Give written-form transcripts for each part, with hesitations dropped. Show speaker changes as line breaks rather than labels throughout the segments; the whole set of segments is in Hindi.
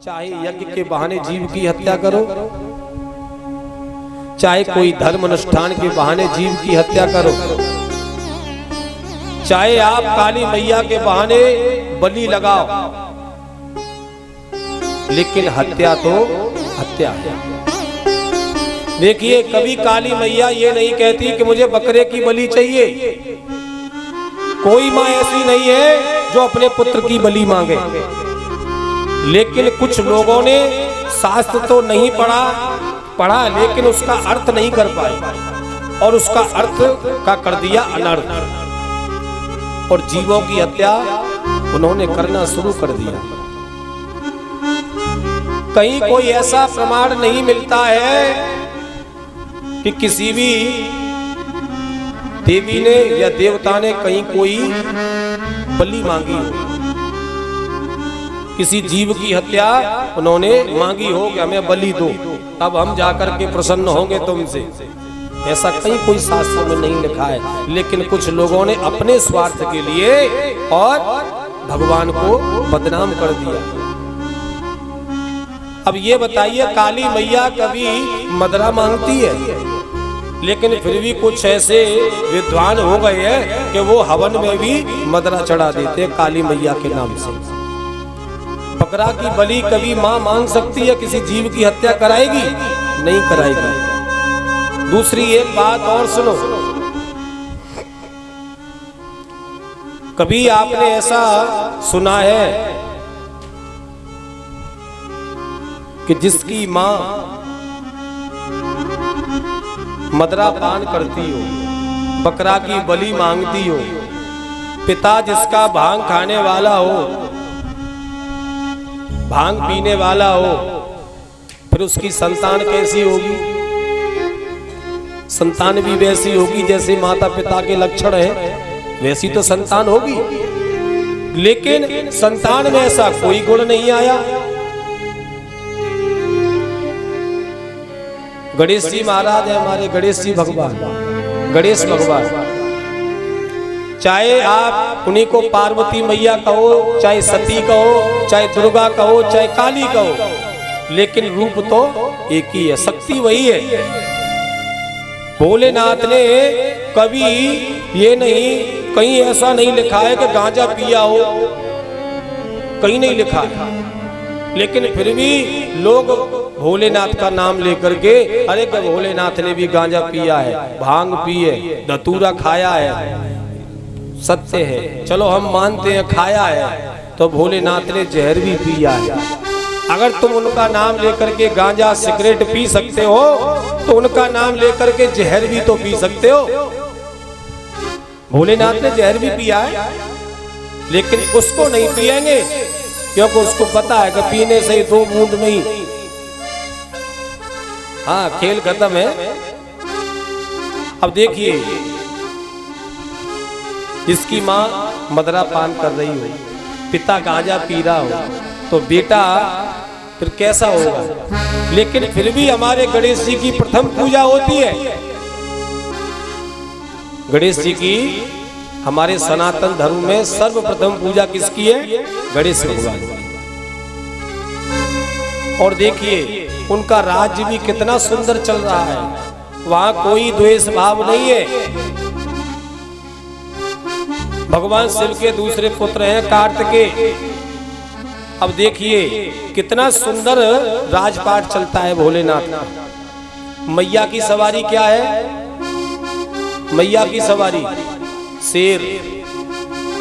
चाहे यज्ञ के बहाने जीव की हत्या करो, चाहे कोई धर्म अनुष्ठान के बहाने जीव की हत्या करो, चाहे आप काली मैया के बहाने बलि लगाओ, लेकिन हत्या तो हत्या है। देखिए, कभी काली मैया ये नहीं कहती कि मुझे बकरे की बलि चाहिए। कोई माँ ऐसी नहीं है जो अपने पुत्र की बलि मांगे। लेकिन कुछ लोगों ने शास्त्र तो नहीं पढ़ा लेकिन उसका अर्थ नहीं कर पाए और उसका अर्थ का कर दिया अनर्थ, और जीवों की हत्या उन्होंने करना शुरू कर दिया। कहीं कोई ऐसा प्रमाण नहीं मिलता है कि किसी भी देवी ने या देवता ने कहीं कोई बलि मांगी हो, किसी जीव की हत्या उन्होंने मांगी हो कि हमें बलि दो, तब हम जाकर के प्रसन्न होंगे तुमसे। ऐसा कहीं कोई शास्त्रों में नहीं लिखा है। लेकिन कुछ लोगों ने अपने स्वार्थ के लिए और भगवान को बदनाम कर दिया। अब ये बताइए, काली मैया कभी मदरा मांगती है? लेकिन फिर भी कुछ ऐसे विद्वान हो गए हैं कि वो हवन में भी मदरा चढ़ा देते काली मैया के नाम से। बकरा की बलि कभी मां मांग सकती है? किसी जीव की हत्या कराएगी? नहीं कराएगी। दूसरी एक बात और सुनो, कभी आपने ऐसा सुना है कि जिसकी मां मदरा पान करती हो, बकरा की बलि मांगती हो, पिता जिसका भांग खाने वाला हो, भांग पीने वाला हो, फिर उसकी संतान कैसी होगी? संतान भी वैसी होगी जैसे माता पिता के लक्षण है, वैसी तो संतान होगी। लेकिन संतान में ऐसा कोई गुण नहीं आया। गणेश जी महाराज है हमारे, गणेश जी भगवान, गणेश भगवान, चाहे आप उन्हीं को पार्वती मैया कहो, चाहे सती कहो, चाहे दुर्गा कहो, चाहे काली कहो, लेकिन रूप तो एक ही है, शक्ति वही है। भोलेनाथ ने कभी ये नहीं, कहीं ऐसा नहीं लिखा है कि गांजा पिया हो, कहीं नहीं लिखा है। लेकिन फिर भी लोग भोलेनाथ का नाम लेकर के, अरे क्या भोलेनाथ ने भी गांजा पिया है, भांग पी है, धतूरा खाया है, सत्य है, चलो हम मानते हैं खाया है, तो भोलेनाथ ने जहर भी पिया है। अगर तुम उनका नाम लेकर के गांजा सिगरेट पी सकते हो, तो उनका नाम लेकर के जहर भी तो पी सकते हो। भोलेनाथ ने जहर भी पिया है, लेकिन उसको नहीं पिएंगे, क्योंकि उसको पता है कि पीने से ही 2 बूंद में ही हाँ खेल खत्म है। अब देखिए, जिसकी माँ मदरा पान कर रही हो, पिता गांजा पी रहा हो, तो बेटा फिर कैसा होगा? लेकिन फिर भी हमारे गणेश जी की प्रथम पूजा होती है। गणेश जी की हमारे सनातन धर्म में सर्वप्रथम पूजा किसकी है? गणेश भगवान। और देखिए, उनका राज्य भी कितना सुंदर चल रहा है, वहां कोई द्वेष भाव नहीं है। भगवान शिव के दूसरे पुत्र हैं कार्तिकेय। अब देखिए कितना सुंदर राजपाट चलता है भोलेनाथ का। मैया की सवारी क्या है? मैया की सवारी शेर,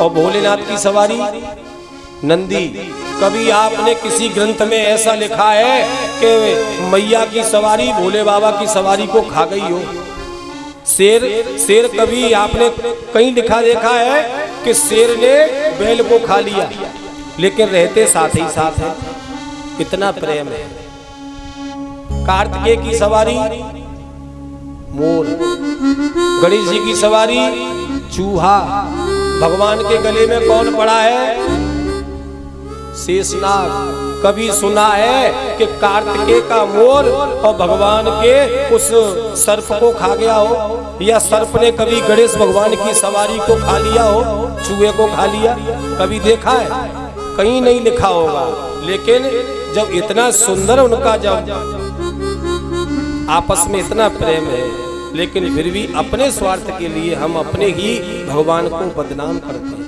और भोलेनाथ की सवारी नंदी। कभी आपने किसी ग्रंथ में ऐसा लिखा है कि मैया की सवारी भोले बाबा की सवारी को खा गई हो? शेर कभी आपने कहीं लिखा देखा है कि शेर ने बैल को खा लिया? लेकिन रहते साथ ही साथ है, इतना प्रेम है। कार्तिकेय की सवारी मोर, गणेश जी की सवारी चूहा। भगवान के गले में कौन पड़ा है? शेषनाग। कभी सुना है कि कार्तिकेय का मोर और भगवान के उस सर्प को खा गया हो, या सर्प ने कभी गणेश भगवान की सवारी को खा लिया हो, चूहे को खा लिया? कभी देखा है? कहीं नहीं लिखा होगा। लेकिन जब इतना सुंदर उनका जब आपस में इतना प्रेम है, लेकिन फिर भी अपने स्वार्थ के लिए हम अपने ही भगवान को बदनाम करते हैं।